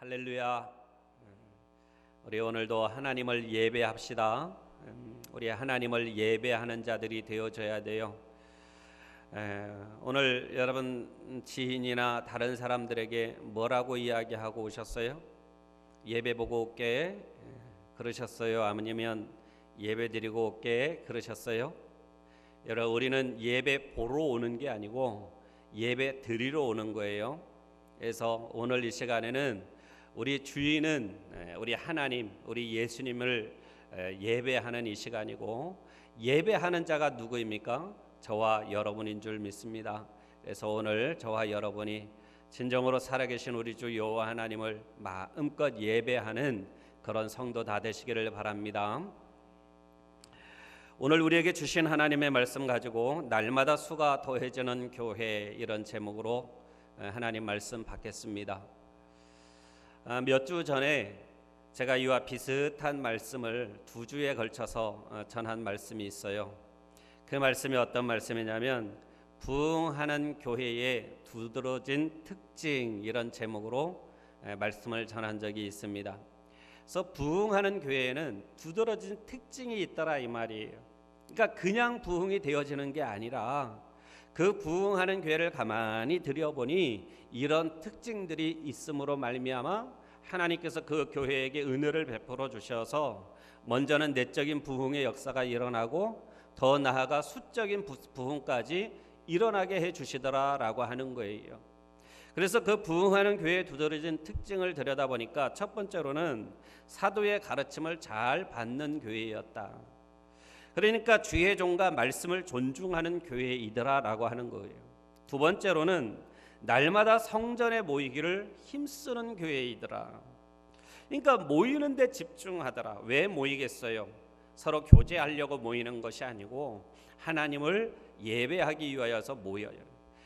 할렐루야. 우리 오늘도 하나님을 예배합시다. 우리 하나님을 예배하는 자들이 되어져야 돼요. 오늘 여러분 지인이나 다른 사람들에게 뭐라고 이야기하고 오셨어요? 예배 보고 올게 그러셨어요? 아니면 예배 드리고 올게 그러셨어요? 여러분, 우리는 예배 보러 오는 게 아니고 예배 드리러 오는 거예요. 그래서 오늘 이 시간에는 우리 주인은 우리 하나님, 우리 예수님을 예배하는 이 시간이고, 예배하는 자가 누구입니까? 저와 여러분인 줄 믿습니다. 그래서 오늘 저와 여러분이 진정으로 살아계신 우리 주 여호와 하나님을 마음껏 예배하는 그런 성도 다 되시기를 바랍니다. 오늘 우리에게 주신 하나님의 말씀 가지고 날마다 수가 더해지는 교회, 이런 제목으로 하나님 말씀 받겠습니다. 몇 주 전에 제가 이와 비슷한 말씀을 2주에 걸쳐서 전한 말씀이 있어요. 그 말씀이 어떤 말씀이냐면 부흥하는 교회의 두드러진 특징, 이런 제목으로 말씀을 전한 적이 있습니다. 그래서 부흥하는 교회에는 두드러진 특징이 있더라 이 말이에요. 그러니까 그냥 부흥이 되어지는 게 아니라 그 부흥하는 교회를 가만히 들여보니 이런 특징들이 있음으로 말미암아 하나님께서 그 교회에게 은혜를 베풀어 주셔서 먼저는 내적인 부흥의 역사가 일어나고 더 나아가 수적인 부흥까지 일어나게 해주시더라라고 하는 거예요. 그래서 그 부흥하는 교회의 두드러진 특징을 들여다보니까 첫 번째로는 사도의 가르침을 잘 받는 교회였다. 그러니까 주의 종과 말씀을 존중하는 교회이더라라고 하는 거예요. 두 번째로는 날마다 성전에 모이기를 힘쓰는 교회이더라. 그러니까 모이는 데 집중하더라. 왜 모이겠어요? 서로 교제하려고 모이는 것이 아니고 하나님을 예배하기 위하여서 모여요.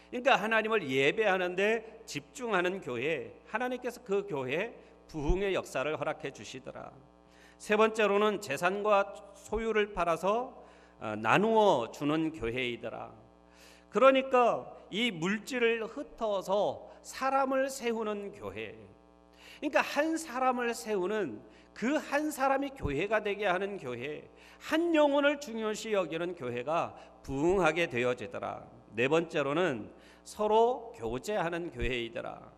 그러니까 하나님을 예배하는데 집중하는 교회, 하나님께서 그 교회에 부흥의 역사를 허락해 주시더라. 세 번째로는 재산과 소유를 팔아서 나누어 주는 교회이더라. 그러니까 이 물질을 흩어서 사람을 세우는 교회. 그러니까 한 사람을 세우는, 그 한 사람이 교회가 되게 하는 교회, 한 영혼을 중요시 여기는 교회가 부흥하게 되어지더라. 네 번째로는 서로 교제하는 교회이더라.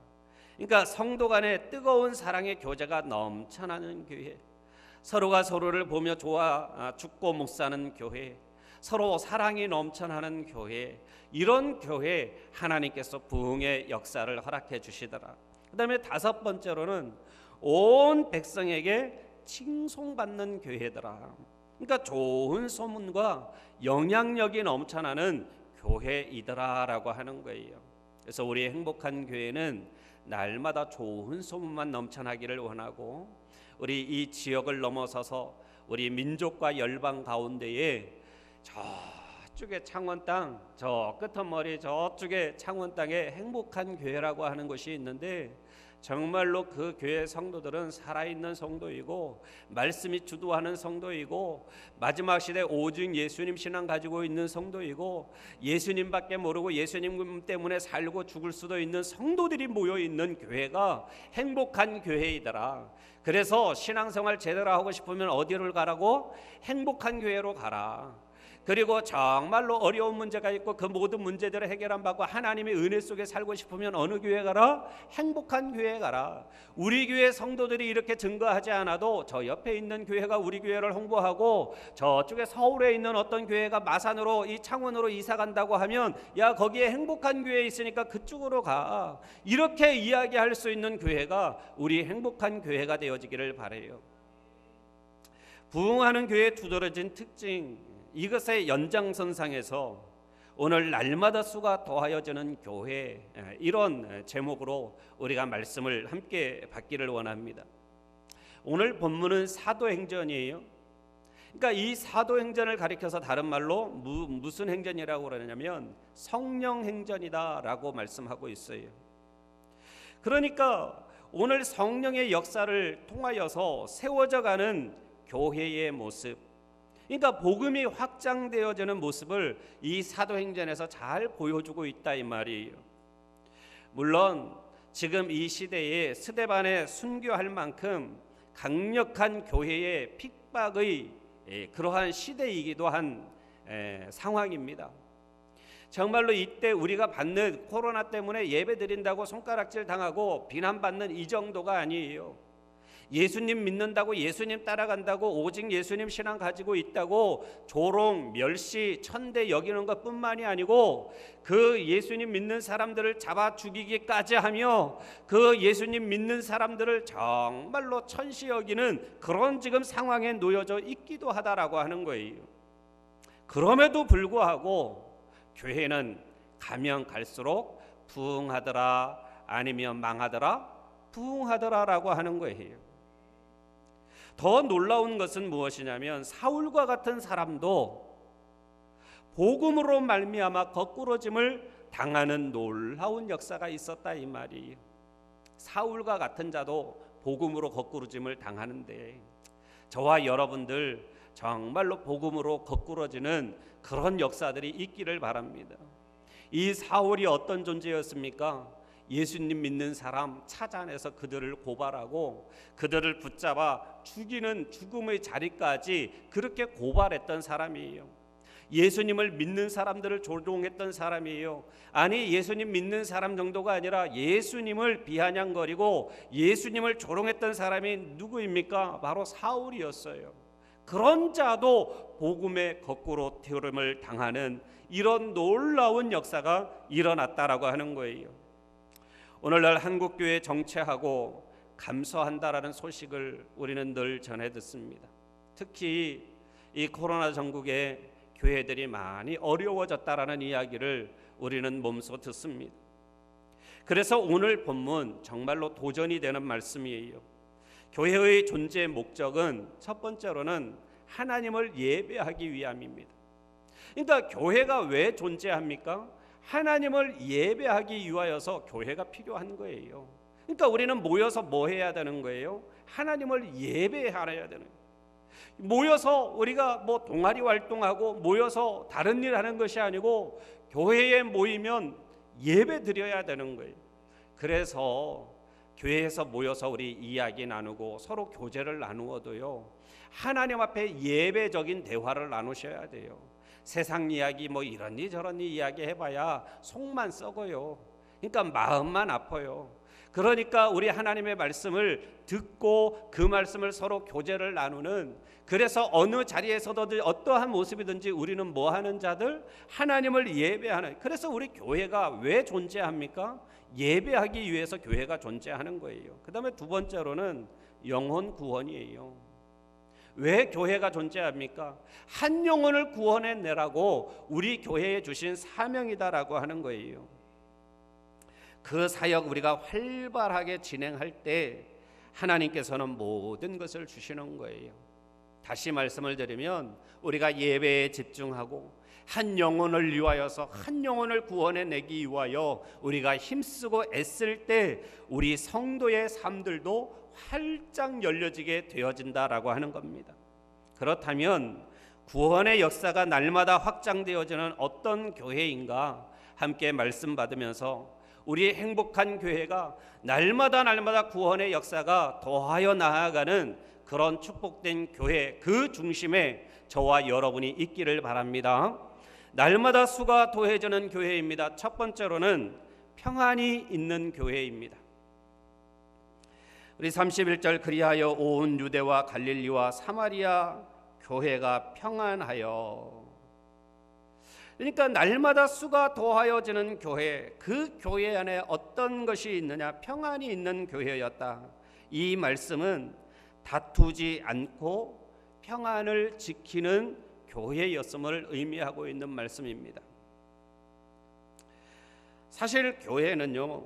그러니까 성도 간의 뜨거운 사랑의 교제가 넘쳐나는 교회, 서로가 서로를 보며 좋아 죽고 묵사는 교회, 서로 사랑이 넘쳐나는 교회, 이런 교회 하나님께서 부흥의 역사를 허락해 주시더라. 그 다음에 다섯 번째로는 온 백성에게 칭송받는 교회더라. 그러니까 좋은 소문과 영향력이 넘쳐나는 교회이더라라고 하는 거예요. 그래서 우리의 행복한 교회는 날마다 좋은 소문만 넘쳐나기를 원하고, 우리 이 지역을 넘어서서 우리 민족과 열방 가운데에 저쪽에 창원 땅, 저 끝머리 저쪽에 창원 땅에 행복한 교회라고 하는 곳이 있는데, 정말로 그 교회 성도들은 살아있는 성도이고 말씀이 주도하는 성도이고 마지막 시대 오직 예수님 신앙 가지고 있는 성도이고 예수님밖에 모르고 예수님 때문에 살고 죽을 수도 있는 성도들이 모여있는 교회가 행복한 교회이더라. 그래서 신앙생활 제대로 하고 싶으면 어디를 가라고? 행복한 교회로 가라. 그리고 정말로 어려운 문제가 있고 그 모든 문제들을 해결한 받고 하나님의 은혜 속에 살고 싶으면 어느 교회 가라? 행복한 교회 가라. 우리 교회 성도들이 이렇게 증거하지 않아도 저 옆에 있는 교회가 우리 교회를 홍보하고 저쪽에 서울에 있는 어떤 교회가 마산으로 이 창원으로 이사 간다고 하면 야 거기에 행복한 교회 있으니까 그쪽으로 가. 이렇게 이야기할 수 있는 교회가 우리 행복한 교회가 되어지기를 바라요. 부흥하는 교회의 두드러진 특징, 이것의 연장선상에서 오늘 날마다 수가 더하여지는 교회, 이런 제목으로 우리가 말씀을 함께 받기를 원합니다. 오늘 본문은 사도행전이에요. 그러니까 이 사도행전을 가리켜서 다른 말로 무슨 행전이라고 그러냐면 성령행전이다 라고 말씀하고 있어요. 그러니까 오늘 성령의 역사를 통하여서 세워져가는 교회의 모습, 그러니까 복음이 확장되어지는 모습을 이 사도행전에서 잘 보여주고 있다 이 말이에요. 물론 지금 이 시대에 스데반에 순교할 만큼 강력한 교회의 핍박의 그러한 시대이기도 한 상황입니다. 정말로 이때 우리가 받는 코로나 때문에 예배 드린다고 손가락질 당하고 비난받는 이 정도가 아니에요. 예수님 믿는다고, 예수님 따라간다고, 오직 예수님 신앙 가지고 있다고 조롱, 멸시, 천대 여기는 것뿐만이 아니고 그 예수님 믿는 사람들을 잡아 죽이기까지 하며 그 예수님 믿는 사람들을 정말로 천시 여기는 그런 지금 상황에 놓여져 있기도 하다라고 하는 거예요. 그럼에도 불구하고 교회는 가면 갈수록 부흥하더라, 아니면 망하더라, 부흥하더라라고 하는 거예요. 더 놀라운 것은 무엇이냐면 사울과 같은 사람도 복음으로 말미암아 거꾸러짐을 당하는 놀라운 역사가 있었다 이 말이에요. 사울과 같은 자도 복음으로 거꾸러짐을 당하는데 저와 여러분들 정말로 복음으로 거꾸러지는 그런 역사들이 있기를 바랍니다. 이 사울이 어떤 존재였습니까? 예수님 믿는 사람 찾아내서 그들을 고발하고 그들을 붙잡아 죽이는 죽음의 자리까지 그렇게 고발했던 사람이에요. 예수님을 믿는 사람들을 조종했던 사람이에요. 아니 예수님 믿는 사람 정도가 아니라 예수님을 비아냥거리고 예수님을 조롱했던 사람이 누구입니까? 바로 사울이었어요. 그런 자도 복음의 거꾸로 튀어름을 당하는 이런 놀라운 역사가 일어났다라고 하는 거예요. 오늘날 한국교회 정체하고 감소한다라는 소식을 우리는 늘 전해 듣습니다. 특히 이 코로나 전국에 교회들이 많이 어려워졌다라는 이야기를 우리는 몸소 듣습니다. 그래서 오늘 본문 정말로 도전이 되는 말씀이에요. 교회의 존재 목적은 첫 번째로는 하나님을 예배하기 위함입니다. 그러니까 교회가 왜 존재합니까? 하나님을 예배하기 위하여서 교회가 필요한 거예요. 그러니까 우리는 모여서 뭐 해야 되는 거예요? 하나님을 예배해야 되는 거예요. 모여서 우리가 뭐 동아리 활동하고 모여서 다른 일 하는 것이 아니고 교회에 모이면 예배 드려야 되는 거예요. 그래서 교회에서 모여서 우리 이야기 나누고 서로 교제를 나누어도요, 하나님 앞에 예배적인 대화를 나누셔야 돼요. 세상 이야기 뭐 이러니 저러니 이야기 해봐야 속만 썩어요. 그러니까 마음만 아파요. 그러니까 우리 하나님의 말씀을 듣고 그 말씀을 서로 교제를 나누는, 그래서 어느 자리에서도 어떠한 모습이든지 우리는 뭐 하는 자들? 하나님을 예배하는. 그래서 우리 교회가 왜 존재합니까? 예배하기 위해서 교회가 존재하는 거예요. 그 다음에 두 번째로는 영혼 구원이에요. 왜 교회가 존재합니까? 한 영혼을 구원해내라고 우리 교회에 주신 사명이다라고 하는 거예요. 그 사역 우리가 활발하게 진행할 때 하나님께서는 모든 것을 주시는 거예요. 다시 말씀을 드리면 우리가 예배에 집중하고 한 영혼을 위하여서 한 영혼을 구원해내기 위하여 우리가 힘쓰고 애쓸 때 우리 성도의 삶들도 활짝 열려지게 되어진다라고 하는 겁니다. 그렇다면 구원의 역사가 날마다 확장되어지는 어떤 교회인가 함께 말씀 받으면서 우리의 행복한 교회가 날마다 구원의 역사가 더하여 나아가는 그런 축복된 교회, 그 중심에 저와 여러분이 있기를 바랍니다. 날마다 수가 더해지는 교회입니다. 첫 번째로는 평안이 있는 교회입니다. 우리 31절 그리하여 온 유대와 갈릴리와 사마리아 교회가 평안하여. 그러니까 날마다 수가 더하여지는 교회, 그 교회 안에 어떤 것이 있느냐? 평안이 있는 교회였다. 이 말씀은 다투지 않고 평안을 지키는 교회였음을 의미하고 있는 말씀입니다. 사실 교회는요,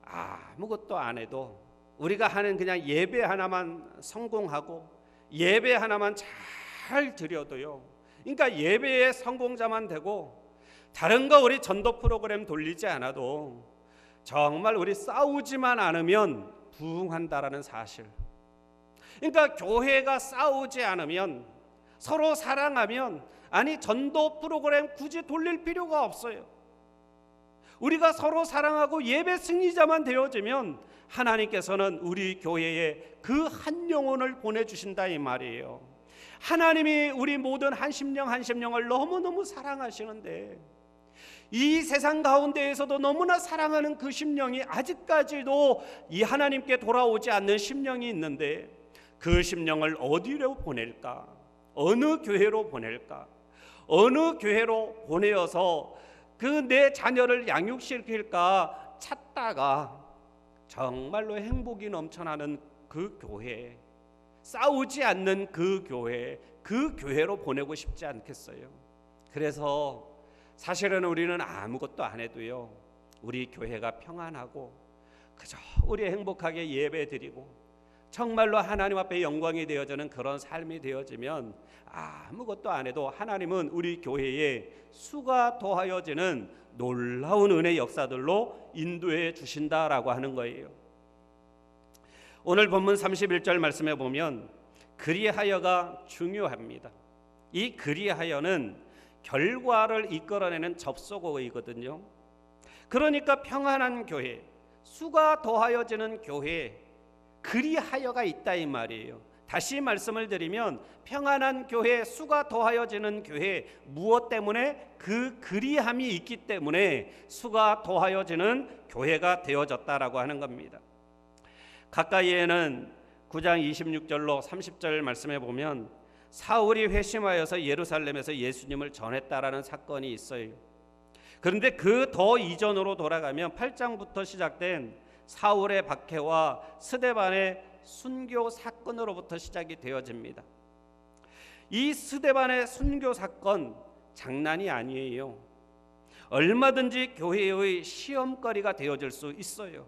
아무것도 안 해도 우리가 하는 그냥 예배 하나만 성공하고 예배 하나만 잘 드려도요, 그러니까 예배의 성공자만 되고 다른 거 우리 전도 프로그램 돌리지 않아도 정말 우리 싸우지만 않으면 부흥한다라는 사실. 그러니까 교회가 싸우지 않으면, 서로 사랑하면, 아니 전도 프로그램 굳이 돌릴 필요가 없어요. 우리가 서로 사랑하고 예배 승리자만 되어지면 하나님께서는 우리 교회에 그 한 영혼을 보내주신다 이 말이에요. 하나님이 우리 모든 한 심령을 너무너무 사랑하시는데 이 세상 가운데에서도 너무나 사랑하는 그 심령이 아직까지도 이 하나님께 돌아오지 않는 심령이 있는데 그 심령을 어디로 보낼까? 어느 교회로 보낼까? 어느 교회로 보내어서 그 내 자녀를 양육시킬까 찾다가 정말로 행복이 넘쳐나는 그 교회, 싸우지 않는 그 교회로 보내고 싶지 않겠어요? 그래서 사실은 우리는 아무것도 안 해도요, 우리 교회가 평안하고 그저 우리 행복하게 예배드리고 정말로 하나님 앞에 영광이 되어지는 그런 삶이 되어지면 아무것도 안 해도 하나님은 우리 교회에 수가 더하여지는 놀라운 은혜 역사들로 인도해 주신다라고 하는 거예요. 오늘 본문 31절 말씀에 보면 그리하여가 중요합니다. 이 그리하여는 결과를 이끌어내는 접속어이거든요. 그러니까 평안한 교회, 수가 더하여지는 교회, 그리하여가 있다 이 말이에요. 다시 말씀을 드리면 평안한 교회, 수가 더하여지는 교회, 무엇 때문에? 그 그리함이 있기 때문에 수가 더하여지는 교회가 되어졌다라고 하는 겁니다. 가까이에는 9장 26절로 30절 말씀해 보면 사울이 회심하여서 예루살렘에서 예수님을 전했다라는 사건이 있어요. 그런데 그 더 이전으로 돌아가면 8장부터 시작된 사울의 박해와 스데반의 순교 사건으로부터 시작이 되어집니다. 이 스데반의 순교 사건 장난이 아니에요. 얼마든지 교회의 시험거리가 되어질 수 있어요.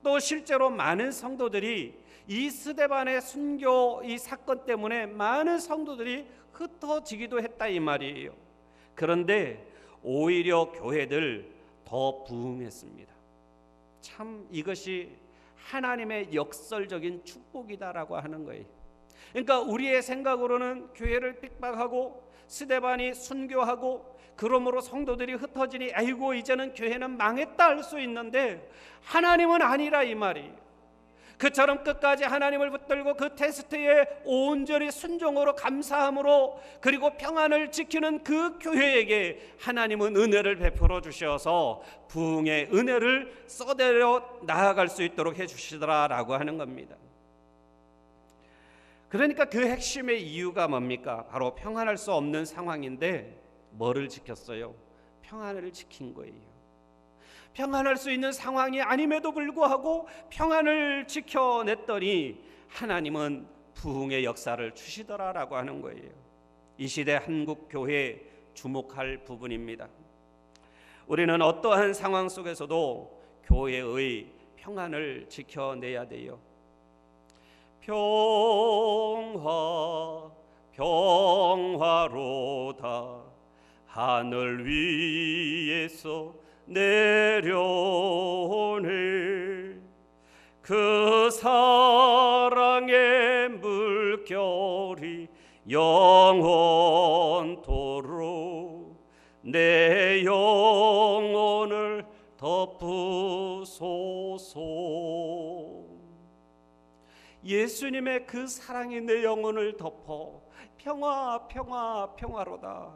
또 실제로 많은 성도들이 이 스데반의 순교 이 사건 때문에 많은 성도들이 흩어지기도 했다 이 말이에요. 그런데 오히려 교회들 더 부흥했습니다. 참 이것이 하나님의 역설적인 축복이다라고 하는 거예요. 그러니까 우리의 생각으로는 교회를 핍박하고 스데반이 순교하고 그러므로 성도들이 흩어지니 아이고 이제는 교회는 망했다 할 수 있는데 하나님은 아니라 이 말이에요. 그처럼 끝까지 하나님을 붙들고 그 테스트에 온전히 순종으로 감사함으로 그리고 평안을 지키는 그 교회에게 하나님은 은혜를 베풀어 주셔서 부흥의 은혜를 쏟아내려 나아갈 수 있도록 해주시더라라고 하는 겁니다. 그러니까 그 핵심의 이유가 뭡니까? 바로 평안할 수 없는 상황인데 뭐를 지켰어요? 평안을 지킨 거예요. 평안할 수 있는 상황이 아님에도 불구하고 평안을 지켜냈더니 하나님은 부흥의 역사를 주시더라라고 하는 거예요. 이 시대 한국 교회에 주목할 부분입니다. 우리는 어떠한 상황 속에서도 교회의 평안을 지켜내야 돼요. 평화 평화로다 하늘 위에서 내려오네 그 사랑의 물결이 영원토록 내 영혼을 덮으소서. 예수님의 그 사랑이 내 영혼을 덮어 평화 평화 평화로다.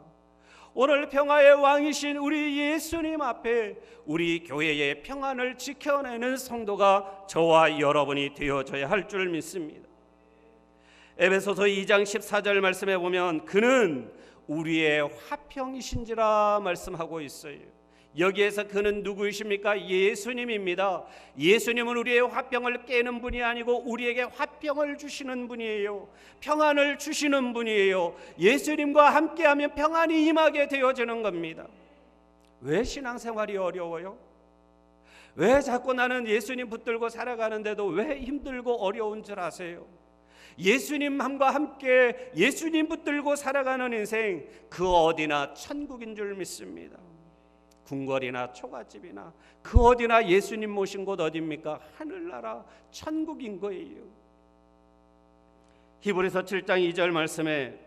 오늘 평화의 왕이신 우리 예수님 앞에 우리 교회의 평안을 지켜내는 성도가 저와 여러분이 되어져야 할 줄 믿습니다. 에베소서 2장 14절 말씀에 보면 그는 우리의 화평이신지라 말씀하고 있어요. 여기에서 그는 누구이십니까? 예수님입니다. 예수님은 우리의 화평을 깨는 분이 아니고 우리에게 화평을 주시는 분이에요. 평안을 주시는 분이에요. 예수님과 함께하면 평안이 임하게 되어지는 겁니다. 왜 신앙생활이 어려워요? 왜 자꾸 나는 예수님 붙들고 살아가는데도 왜 힘들고 어려운 줄 아세요? 예수님과 함께 예수님 붙들고 살아가는 인생 그 어디나 천국인 줄 믿습니다. 궁궐이나 초가집이나 그 어디나 예수님 모신 곳 어디입니까? 하늘나라 천국인 거예요. 히브리서 7장 2절 말씀에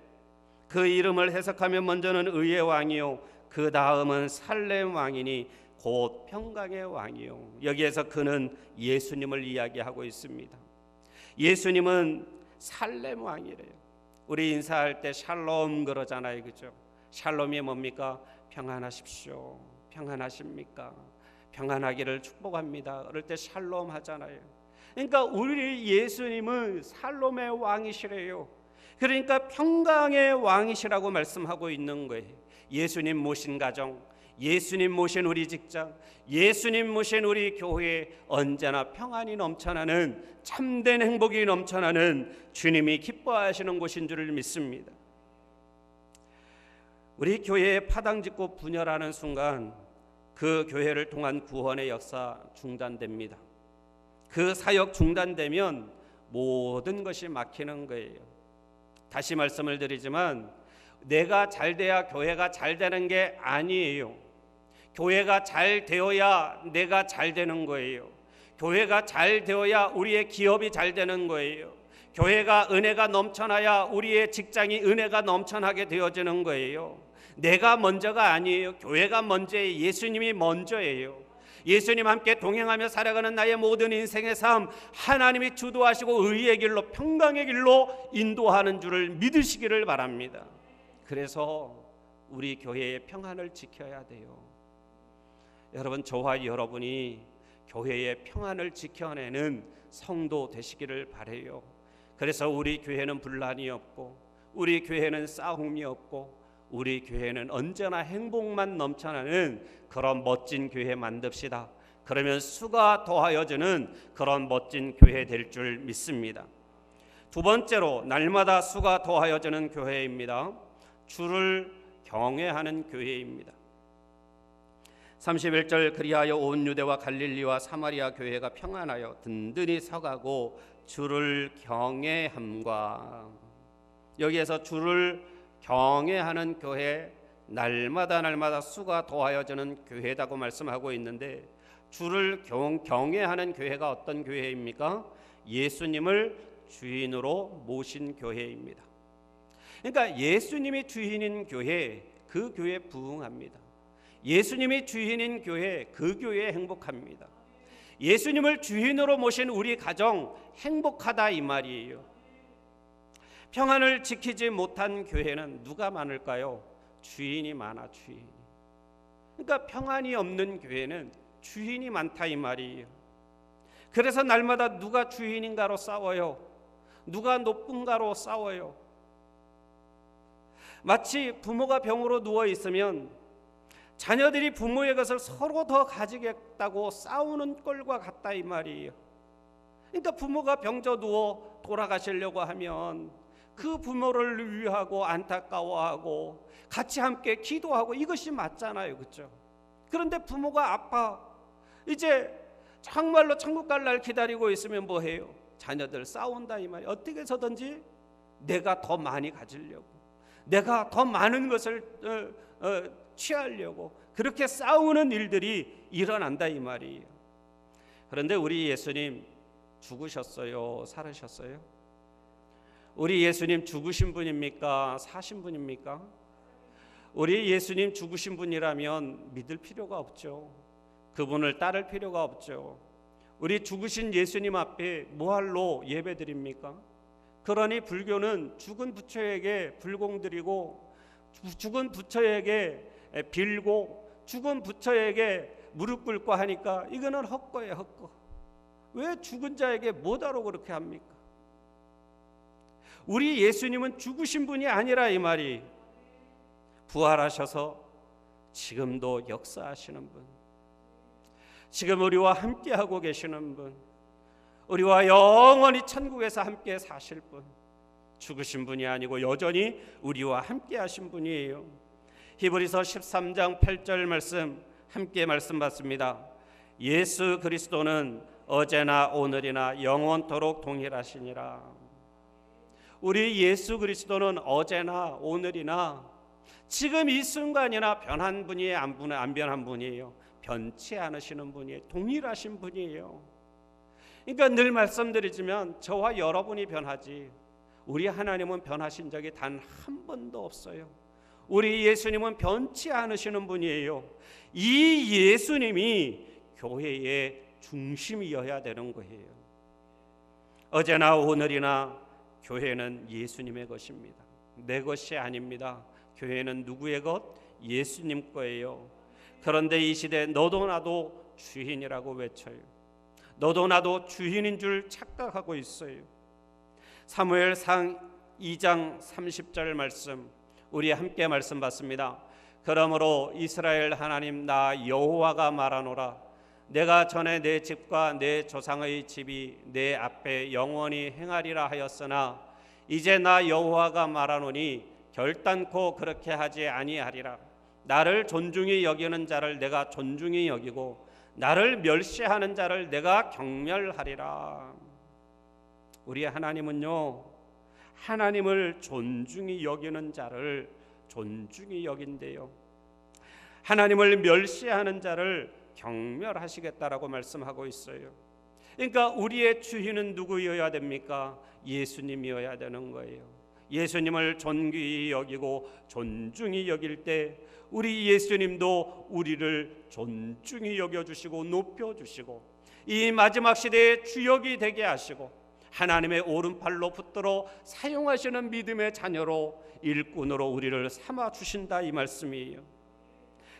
그 이름을 해석하면 먼저는 의의 왕이요 그 다음은 살렘 왕이니 곧 평강의 왕이요. 여기에서 그는 예수님을 이야기하고 있습니다. 예수님은 살렘 왕이래요. 우리 인사할 때 샬롬 그러잖아요, 그죠? 샬롬이 뭡니까? 평안하십시오. 평안하십니까? 평안하기를 축복합니다. 그럴 때 샬롬 하잖아요. 그러니까 우리 예수님은 샬롬의 왕이시래요. 그러니까 평강의 왕이시라고 말씀하고 있는 거예요. 예수님 모신 가정, 예수님 모신 우리 직장, 예수님 모신 우리 교회에 언제나 평안이 넘쳐나는, 참된 행복이 넘쳐나는 주님이 기뻐하시는 곳인 줄을 믿습니다. 우리 교회에 파당 짓고 분열하는 순간 그 교회를 통한 구원의 역사 중단됩니다. 그 사역 중단되면 모든 것이 막히는 거예요. 다시 말씀을 드리지만 내가 잘 돼야 교회가 잘 되는 게 아니에요. 교회가 잘 되어야 내가 잘 되는 거예요. 교회가 잘 되어야 우리의 기업이 잘 되는 거예요. 교회가 은혜가 넘쳐나야 우리의 직장이 은혜가 넘쳐나게 되어지는 거예요. 내가 먼저가 아니에요. 교회가 먼저예요. 예수님이 먼저예요. 예수님 함께 동행하며 살아가는 나의 모든 인생의 삶, 하나님이 주도하시고 의의 길로, 평강의 길로 인도하는 줄을 믿으시기를 바랍니다. 그래서 우리 교회의 평안을 지켜야 돼요. 여러분, 저와 여러분이 교회의 평안을 지켜내는 성도 되시기를 바라요. 그래서 우리 교회는 분란이 없고, 우리 교회는 싸움이 없고, 우리 교회는 언제나 행복만 넘쳐나는 그런 멋진 교회 만듭시다. 그러면 수가 더하여지는 그런 멋진 교회 될 줄 믿습니다. 두 번째로 날마다 수가 더하여지는 교회입니다. 주를 경외하는 교회입니다. 31절, 그리하여 온 유대와 갈릴리와 사마리아 교회가 평안하여 든든히 서가고 주를 경외함과, 여기에서 주를 경외하는 교회, 날마다 수가 더하여지는 교회다고 말씀하고 있는데, 주를 경외하는 교회가 어떤 교회입니까? 예수님을 주인으로 모신 교회입니다. 그러니까 예수님이 주인인 교회, 그 교회에 부응합니다. 예수님이 주인인 교회, 그 교회에 행복합니다. 예수님을 주인으로 모신 우리 가정 행복하다 이 말이에요. 평안을 지키지 못한 교회는 누가 많을까요? 주인이 많아, 주인이. 그러니까 평안이 없는 교회는 주인이 많다 이 말이에요. 그래서 날마다 누가 주인인가로 싸워요. 누가 높은가로 싸워요. 마치 부모가 병으로 누워 있으면 자녀들이 부모의 것을 서로 더 가지겠다고 싸우는 꼴과 같다 이 말이에요. 그러니까 부모가 병져 누워 돌아가시려고 하면 그 부모를 위하고 안타까워하고 같이 함께 기도하고, 이것이 맞잖아요, 그렇죠? 그런데 부모가 아파, 이제 정말로 천국 갈 날 기다리고 있으면 뭐해요? 자녀들 싸운다 이 말이에요. 어떻게 해서든지 내가 더 많이 가지려고, 내가 더 많은 것을 취하려고 그렇게 싸우는 일들이 일어난다 이 말이에요. 그런데 우리 예수님 죽으셨어요, 살으셨어요? 우리 예수님 죽으신 분입니까? 사신 분입니까? 우리 예수님 죽으신 분이라면 믿을 필요가 없죠. 그분을 따를 필요가 없죠. 우리 죽으신 예수님 앞에 뭐할로 예배드립니까? 그러니 불교는 죽은 부처에게 불공드리고, 죽은 부처에게 빌고, 죽은 부처에게 무릎 꿇고 하니까 이거는 헛거예요, 헛거. 왜 죽은 자에게 뭐하러 그렇게 합니까? 우리 예수님은 죽으신 분이 아니라 이 말이, 부활하셔서 지금도 역사하시는 분, 지금 우리와 함께하고 계시는 분, 우리와 영원히 천국에서 함께 사실 분, 죽으신 분이 아니고 여전히 우리와 함께하신 분이에요. 히브리서 13장 8절 말씀 함께 말씀 받습니다. 예수 그리스도는 어제나 오늘이나 영원토록 동일하시니라. 우리 예수 그리스도는 어제나 오늘이나 지금 이 순간이나 변한 분이에요, 안 변한 분이에요? 변치 않으시는 분이에요. 동일하신 분이에요. 그러니까 늘 말씀드리지만 저와 여러분이 변하지 우리 하나님은 변하신 적이 단 한 번도 없어요. 우리 예수님은 변치 않으시는 분이에요. 이 예수님이 교회의 중심이어야 되는 거예요. 어제나 오늘이나 교회는 예수님의 것입니다. 내 것이 아닙니다. 교회는 누구의 것? 예수님 거예요. 그런데 이 시대에 너도 나도 주인이라고 외쳐요. 너도 나도 주인인 줄 착각하고 있어요. 사무엘상 2장 30절 말씀, 우리 함께 말씀 받습니다. 그러므로 이스라엘 하나님 나 여호와가 말하노라. 내가 전에 내 집과 내 조상의 집이 내 앞에 영원히 행하리라 하였으나 이제 나 여호와가 말하노니 결단코 그렇게 하지 아니하리라. 나를 존중히 여기는 자를 내가 존중히 여기고 나를 멸시하는 자를 내가 경멸하리라. 우리 하나님은요, 하나님을 존중히 여기는 자를 존중히 여긴대요. 하나님을 멸시하는 자를 경멸하시겠다라고 말씀하고 있어요. 그러니까 우리의 주인은 누구여야 됩니까? 예수님이어야 되는 거예요. 예수님을 존귀히 여기고 존중히 여길 때 우리 예수님도 우리를 존중히 여겨주시고 높여주시고 이 마지막 시대의 주역이 되게 하시고 하나님의 오른팔로 붙들어 사용하시는 믿음의 자녀로 일꾼으로 우리를 삼아주신다, 이 말씀이에요.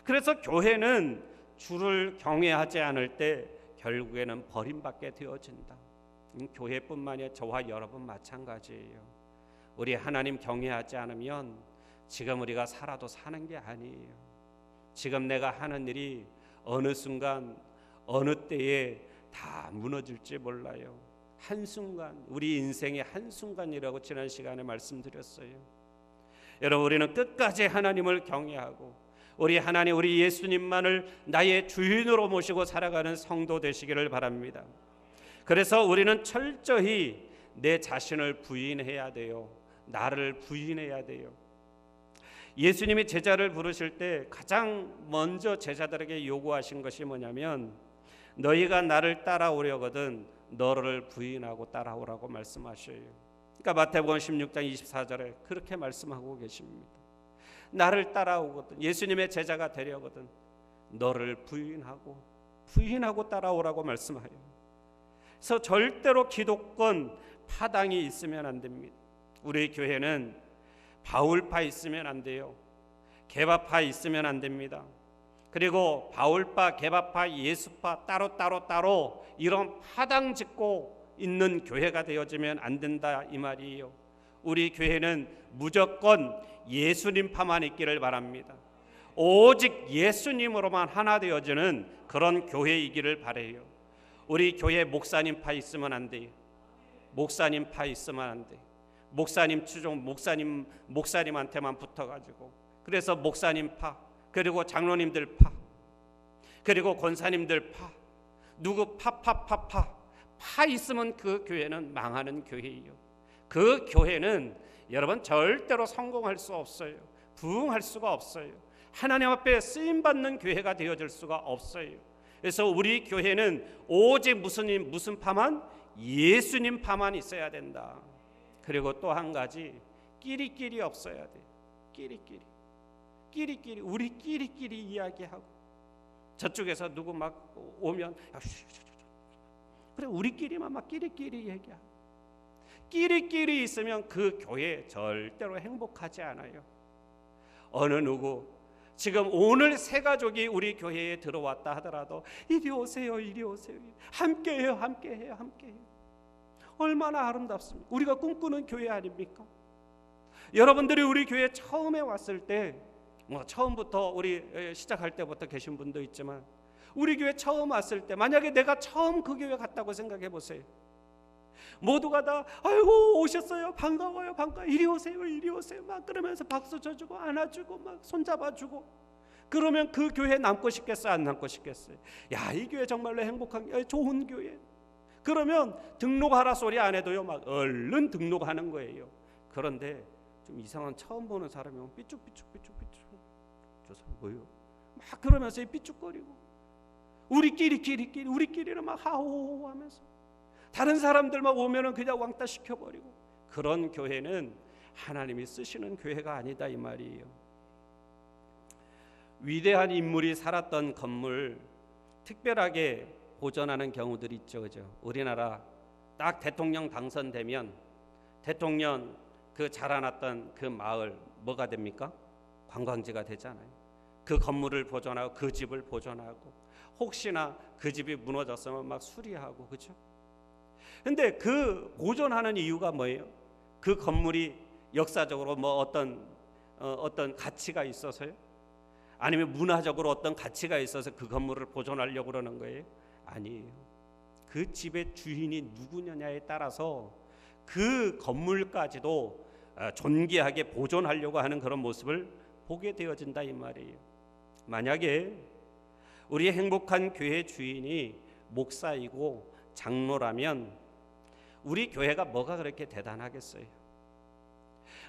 그래서 교회는 주를 경외하지 않을 때 결국에는 버림받게 되어진다. 교회뿐만 아니라 저와 여러분 마찬가지예요. 우리 하나님 경외하지 않으면 지금 우리가 살아도 사는 게 아니에요. 지금 내가 하는 일이 어느 순간 어느 때에 다 무너질지 몰라요. 한순간, 우리 인생의 한순간이라고 지난 시간에 말씀드렸어요. 여러분, 우리는 끝까지 하나님을 경외하고 우리 하나님, 우리 예수님만을 나의 주인으로 모시고 살아가는 성도 되시기를 바랍니다. 그래서 우리는 철저히 내 자신을 부인해야 돼요. 나를 부인해야 돼요. 예수님이 제자를 부르실 때 가장 먼저 제자들에게 요구하신 것이 뭐냐면 너희가 나를 따라오려거든 너를 부인하고 따라오라고 말씀하셔요. 그러니까 마태복음 16장 24절에 그렇게 말씀하고 계십니다. 나를 따라오거든, 예수님의 제자가 되려거든 너를 부인하고 따라오라고 말씀해요. 그래서 절대로 기독권 파당이 있으면 안 됩니다. 우리 교회는 바울파 있으면 안 돼요. 개바파 있으면 안 됩니다. 그리고 바울파, 개바파, 예수파 따로 이런 파당 짓고 있는 교회가 되어지면 안 된다, 이 말이에요. 우리 교회는 무조건 예수님파만 있기를 바랍니다. 오직 예수님으로만 하나 되어지는 그런 교회이기를 바라요. 우리 교회 목사님파 있으면 안 돼요. 목사님파 있으면 안 돼요. 목사님 추종, 목사님한테만 붙어가지고 그래서 목사님파, 그리고 장로님들 파, 그리고 권사님들 파, 누구 파 있으면 그 교회는 망하는 교회예요. 그 교회는 여러분 절대로 성공할 수 없어요. 부흥할 수가 없어요. 하나님 앞에 쓰임받는 교회가 되어질 수가 없어요. 그래서 우리 교회는 오직 무슨 파만? 예수님 파만 있어야 된다. 그리고 또 한 가지, 끼리끼리 없어야 돼. 끼리끼리 우리끼리 이야기하고 저쪽에서 누구 막 오면 그래 우리끼리만 막 끼리끼리 얘기하고 끼리끼리 있으면 그 교회 절대로 행복하지 않아요. 어느 누구 지금 오늘 새 가족이 우리 교회에 들어왔다 하더라도 이리 오세요. 함께해요. 얼마나 아름답습니까? 우리가 꿈꾸는 교회 아닙니까? 여러분들이 우리 교회 처음에 왔을 때 처음부터 우리 시작할 때부터 계신 분도 있지만 우리 교회 처음 왔을 때 만약에 내가 처음 그 교회 갔다고 생각해 보세요. 모두가 다 아이고 오셨어요, 반가워요, 이리 오세요 막 그러면서 박수 쳐주고 안아주고 막 손잡아주고 그러면 그 교회 남고 싶겠어요, 안 남고 싶겠어요? 야, 이 교회 정말로 행복한 좋은 교회. 그러면 등록하라 소리 안 해도요 막 얼른 등록하는 거예요. 그런데 좀 이상한 처음 보는 사람이 삐쭉삐쭉 저 사람 뭐예요? 막 그러면서 삐쭉거리고 우리끼리는 막 하호호 하면서 다른 사람들만 오면은 그냥 왕따 시켜버리고 그런 교회는 하나님이 쓰시는 교회가 아니다, 이 말이에요. 위대한 인물이 살았던 건물 특별하게 보존하는 경우들이 있죠, 그죠? 우리나라 딱 대통령 당선되면 대통령 그 자라났던 그 마을 뭐가 됩니까? 관광지가 되잖아요. 그 건물을 보존하고 그 집을 보존하고 혹시나 그 집이 무너졌으면 막 수리하고, 그죠? 근데 그 보존하는 이유가 뭐예요? 그 건물이 역사적으로 뭐 어떤 가치가 있어서요? 아니면 문화적으로 어떤 가치가 있어서 그 건물을 보존하려고 그러는 거예요? 아니에요. 그 집의 주인이 누구냐에 따라서 그 건물까지도 존귀하게 보존하려고 하는 그런 모습을 보게 되어진다 이 말이에요. 만약에 우리 행복한 교회 주인이 목사이고 장로라면 우리 교회가 뭐가 그렇게 대단하겠어요?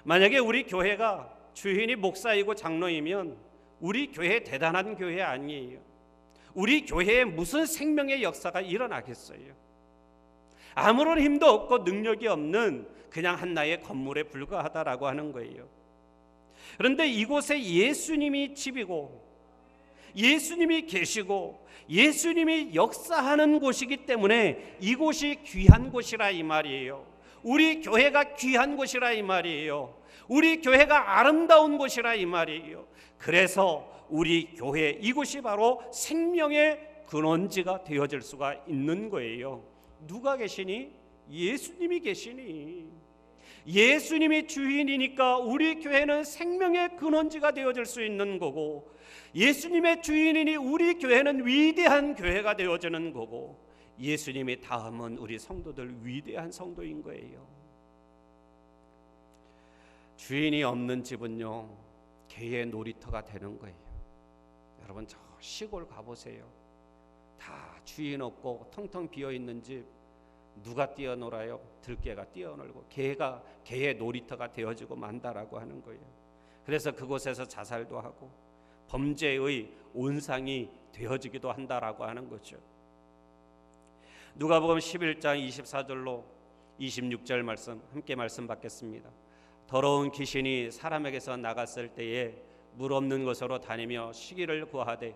만약에 우리 교회가 주인이 목사이고 장로이면 우리 교회 대단한 교회 아니에요. 우리 교회에 무슨 생명의 역사가 일어나겠어요? 아무런 힘도 없고 능력이 없는 그냥 한나의 건물에 불과하다라고 하는 거예요. 그런데 이곳에 예수님이 집이고 예수님이 계시고 예수님이 역사하는 곳이기 때문에 이곳이 귀한 곳이라 이 말이에요. 우리 교회가 귀한 곳이라 이 말이에요. 우리 교회가 아름다운 곳이라 이 말이에요. 그래서 우리 교회 이곳이 바로 생명의 근원지가 되어질 수가 있는 거예요. 누가 계시니? 예수님이 계시니. 예수님이 주인이니까 우리 교회는 생명의 근원지가 되어질 수 있는 거고, 예수님의 주인이니 우리 교회는 위대한 교회가 되어지는 거고, 예수님이 다음은 우리 성도들 위대한 성도인 거예요. 주인이 없는 집은요 개의 놀이터가 되는 거예요. 여러분 저 시골 가보세요. 다 주인 없고 텅텅 비어있는 집 누가 뛰어놀아요? 들개가 뛰어놀고 개의 놀이터가 되어지고 만다라고 하는 거예요. 그래서 그곳에서 자살도 하고 범죄의 온상이 되어지기도 한다라고 하는 거죠. 누가복음 11장 24절로 26절 말씀 함께 말씀 받겠습니다. 더러운 귀신이 사람에게서 나갔을 때에 물 없는 곳으로 다니며 쉬기를 구하되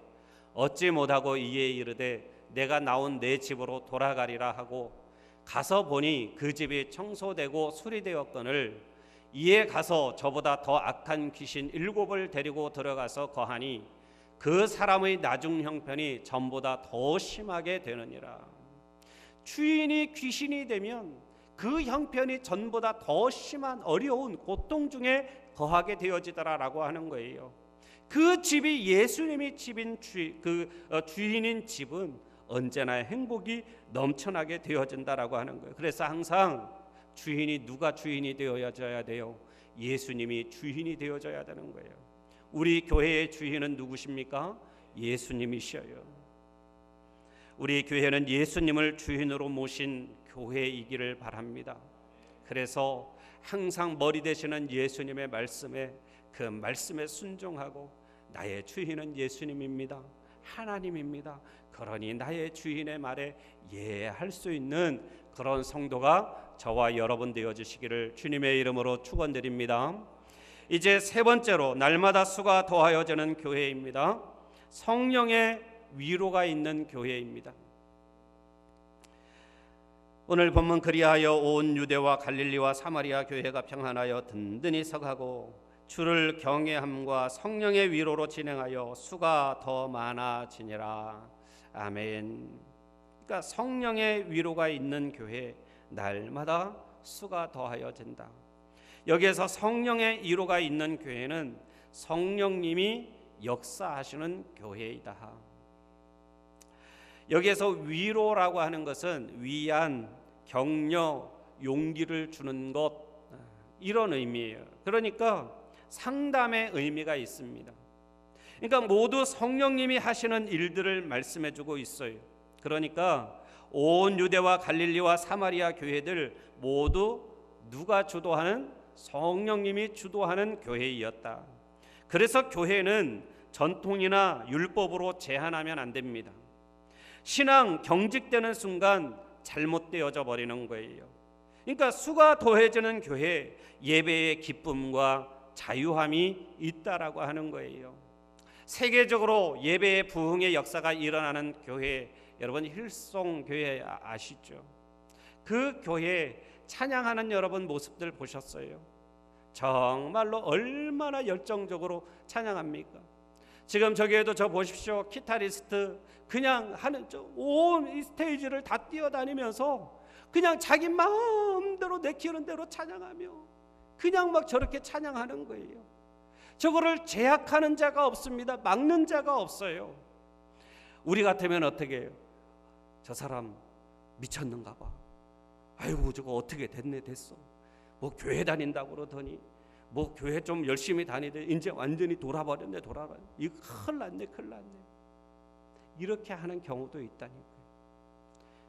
얻지 못하고 이에 이르되 내가 나온 내 집으로 돌아가리라 하고 가서 보니 그 집이 청소되고 수리되었거늘 이에 가서 저보다 더 악한 귀신 7을 데리고 들어가서 거하니 그 사람의 나중 형편이 전보다 더 심하게 되느니라. 주인이 귀신이 되면 그 형편이 전보다 더 심한 어려운 고통 중에 거하게 되어지더라라고 하는 거예요. 그 집이 예수님이 집인 주인인 집은 언제나 행복이 넘쳐나게 되어진다라고 하는 거예요. 그래서 항상 주인이 누가 주인이 되어져야 돼요? 예수님이 주인이 되어져야 되는 거예요. 우리 교회의 주인은 누구십니까? 예수님이셔요. 우리 교회는 예수님을 주인으로 모신 교회이기를 바랍니다. 그래서 항상 머리 되시는 예수님의 말씀에 그 말씀에 순종하고 나의 주인은 예수님입니다. 하나님입니다. 그러니 나의 주인의 말에 예할 수 있는 그런 성도가 저와 여러분 되어 주시기를 주님의 이름으로 축원드립니다. 이제 세 번째로 날마다 수가 더하여지는 교회입니다. 성령의 위로가 있는 교회입니다. 오늘 본문 그리하여 온 유대와 갈릴리와 사마리아 교회가 평안하여 든든히 서가고 주를 경외함과 성령의 위로로 진행하여 수가 더 많아지니라. 아멘. 그러니까 성령의 위로가 있는 교회 날마다 수가 더하여진다. 여기에서 성령의 위로가 있는 교회는 성령님이 역사하시는 교회이다. 여기에서 위로라고 하는 것은 위안, 격려, 용기를 주는 것 이런 의미예요. 그러니까 상담의 의미가 있습니다. 그러니까 모두 성령님이 하시는 일들을 말씀해주고 있어요. 그러니까 온 유대와 갈릴리와 사마리아 교회들 모두 누가 주도하는? 성령님이 주도하는 교회이었다. 그래서 교회는 전통이나 율법으로 제한하면 안 됩니다. 신앙 경직되는 순간 잘못되어져 버리는 거예요. 그러니까 수가 더해지는 교회 예배의 기쁨과 자유함이 있다라고 하는 거예요. 세계적으로 예배의 부흥의 역사가 일어나는 교회, 여러분 힐송교회 아시죠? 그 교회 찬양하는 여러분 모습들 보셨어요? 정말로 얼마나 열정적으로 찬양합니까? 지금 저기에도 저 보십시오. 기타리스트 그냥 하는 온 스테이지를 다 뛰어다니면서 그냥 자기 마음대로 내키는 대로 찬양하며 그냥 막 저렇게 찬양하는 거예요. 저거를 제약하는 자가 없습니다. 막는 자가 없어요. 우리 같으면 어떻게 해요? 저 사람 미쳤는가 봐. 아이고 저거 어떻게 됐어. 뭐 교회 다닌다고 그러더니 뭐 교회 좀 열심히 다니더니 이제 완전히 돌아버렸네. 이거 큰일 났네. 이렇게 하는 경우도 있다니까요.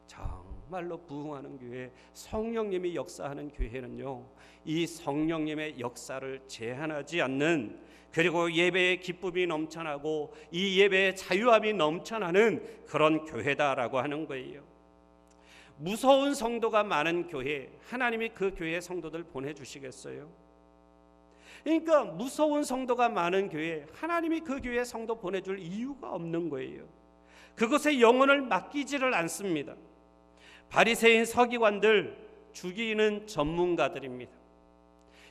정말로 부흥하는 교회, 성령님이 역사하는 교회는요, 이 성령님의 역사를 제한하지 않는, 그리고 예배의 기쁨이 넘쳐나고 이 예배의 자유함이 넘쳐나는 그런 교회다라고 하는 거예요. 무서운 성도가 많은 교회, 하나님이 그 교회의 성도들 보내주시겠어요? 그러니까 무서운 성도가 많은 교회, 하나님이 그 교회의 성도 보내줄 이유가 없는 거예요. 그것에 영혼을 맡기지를 않습니다. 바리새인 서기관들, 죽이는 전문가들입니다.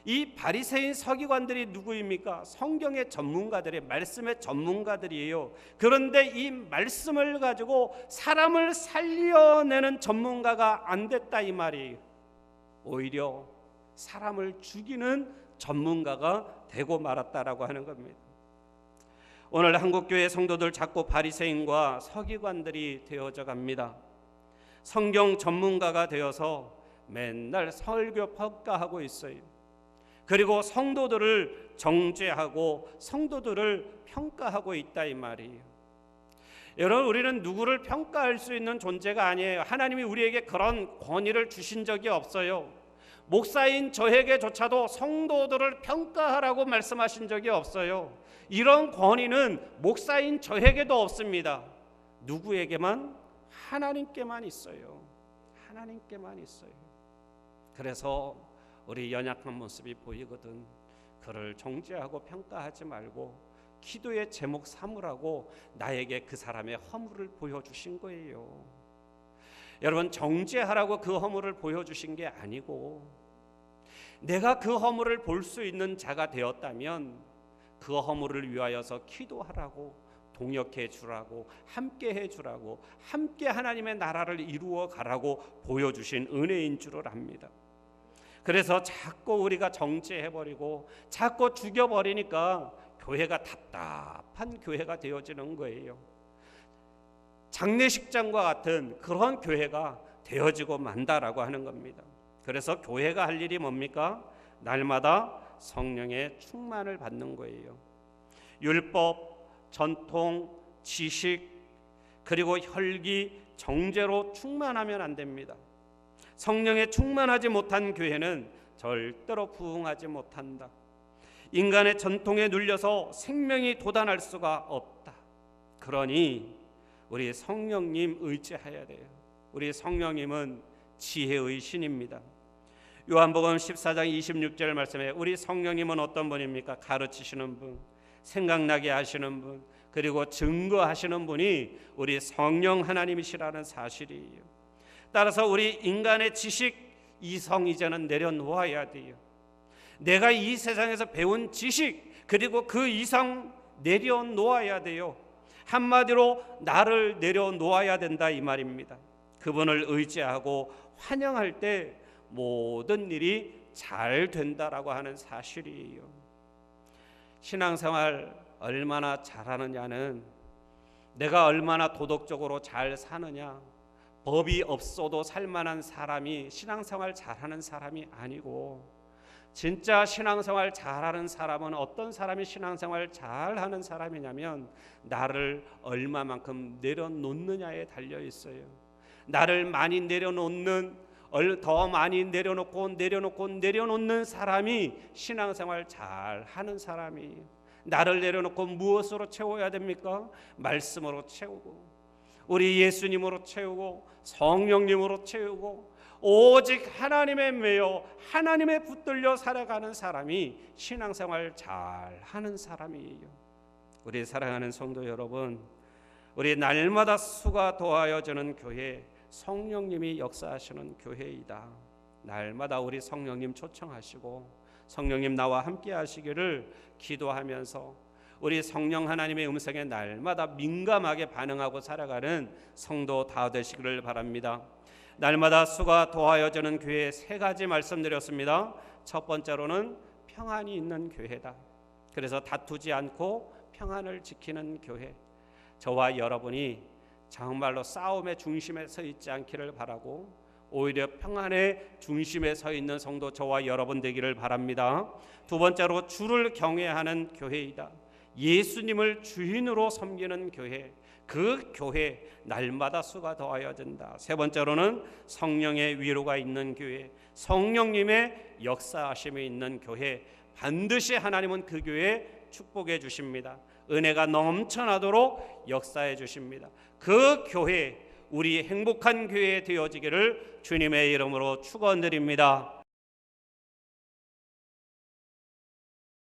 이 바리새인 서기관들이 누구입니까? 성경의 전문가들의 말씀의 전문가들이에요. 그런데 이 말씀을 가지고 사람을 살려내는 전문가가 안 됐다 이 말이에요. 오히려 사람을 죽이는 전문가가 되고 말았다라고 하는 겁니다. 오늘 한국교회 성도들 자꾸 바리새인과 서기관들이 되어져 갑니다. 성경 전문가가 되어서 맨날 설교 평가하고 있어요. 그리고 성도들을 정죄하고 성도들을 평가하고 있다 이 말이에요. 여러분, 우리는 누구를 평가할 수 있는 존재가 아니에요. 하나님이 우리에게 그런 권위를 주신 적이 없어요. 목사인 저에게조차도 성도들을 평가하라고 말씀하신 적이 없어요. 이런 권위는 목사인 저에게도 없습니다. 누구에게만? 하나님께만 있어요. 하나님께만 있어요. 그래서 우리 연약한 모습이 보이거든 그를 정죄하고 평가하지 말고 기도의 제목 삼으라고 나에게 그 사람의 허물을 보여주신 거예요. 여러분, 정죄하라고 그 허물을 보여주신 게 아니고 내가 그 허물을 볼 수 있는 자가 되었다면 그 허물을 위하여서 기도하라고, 동역해 주라고, 함께 해 주라고, 함께 하나님의 나라를 이루어 가라고 보여주신 은혜인 줄을 압니다. 그래서 자꾸 우리가 정죄해버리고 자꾸 죽여버리니까 교회가 답답한 교회가 되어지는 거예요. 장례식장과 같은 그런 교회가 되어지고 만다라고 하는 겁니다. 그래서 교회가 할 일이 뭡니까? 날마다 성령의 충만을 받는 거예요. 율법, 전통, 지식, 그리고 혈기, 정죄로 충만하면 안 됩니다. 성령에 충만하지 못한 교회는 절대로 부흥하지 못한다. 인간의 전통에 눌려서 생명이 돋아날 수가 없다. 그러니 우리 성령님 의지해야 돼요. 우리 성령님은 지혜의 신입니다. 요한복음 14장 26절 말씀에 우리 성령님은 어떤 분입니까? 가르치시는 분, 생각나게 하시는 분, 그리고 증거하시는 분이 우리 성령 하나님이시라는 사실이에요. 따라서 우리 인간의 지식, 이성 이제는 내려놓아야 돼요. 내가 이 세상에서 배운 지식, 그리고 그 이상 내려놓아야 돼요. 한마디로 나를 내려놓아야 된다 이 말입니다. 그분을 의지하고 환영할 때 모든 일이 잘 된다라고 하는 사실이에요. 신앙생활 얼마나 잘하느냐는 내가 얼마나 도덕적으로 잘 사느냐, 법이 없어도 살만한 사람이 신앙생활 잘하는 사람이 아니고, 진짜 신앙생활 잘하는 사람은 어떤 사람이 신앙생활 잘하는 사람이냐면 나를 얼마만큼 내려놓느냐에 달려 있어요. 나를 많이 내려놓는, 더 많이 내려놓는 사람이 신앙생활 잘하는 사람이에요. 나를 내려놓고 무엇으로 채워야 됩니까? 말씀으로 채우고, 우리 예수님으로 채우고, 성령님으로 채우고, 오직 하나님에 매여 하나님에 붙들려 살아가는 사람이 신앙생활 잘하는 사람이에요. 우리 사랑하는 성도 여러분, 우리 날마다 수가 더하여지는 교회, 성령님이 역사하시는 교회이다. 날마다 우리 성령님 초청하시고 성령님 나와 함께 하시기를 기도하면서 우리 성령 하나님의 음성에 날마다 민감하게 반응하고 살아가는 성도 다 되시기를 바랍니다. 날마다 수가 더하여지는 교회 세 가지 말씀드렸습니다. 첫 번째로는 평안이 있는 교회다. 그래서 다투지 않고 평안을 지키는 교회, 저와 여러분이 정말로 싸움의 중심에 서 있지 않기를 바라고 오히려 평안의 중심에 서 있는 성도 저와 여러분 되기를 바랍니다. 두 번째로 주를 경외하는 교회이다. 예수님을 주인으로 섬기는 교회, 그 교회 날마다 수가 더하여진다. 세 번째로는 성령의 위로가 있는 교회, 성령님의 역사하심이 있는 교회, 반드시 하나님은 그 교회에 축복해 주십니다. 은혜가 넘쳐나도록 역사해 주십니다. 그 교회, 우리 행복한 교회 되어지기를 주님의 이름으로 축원드립니다.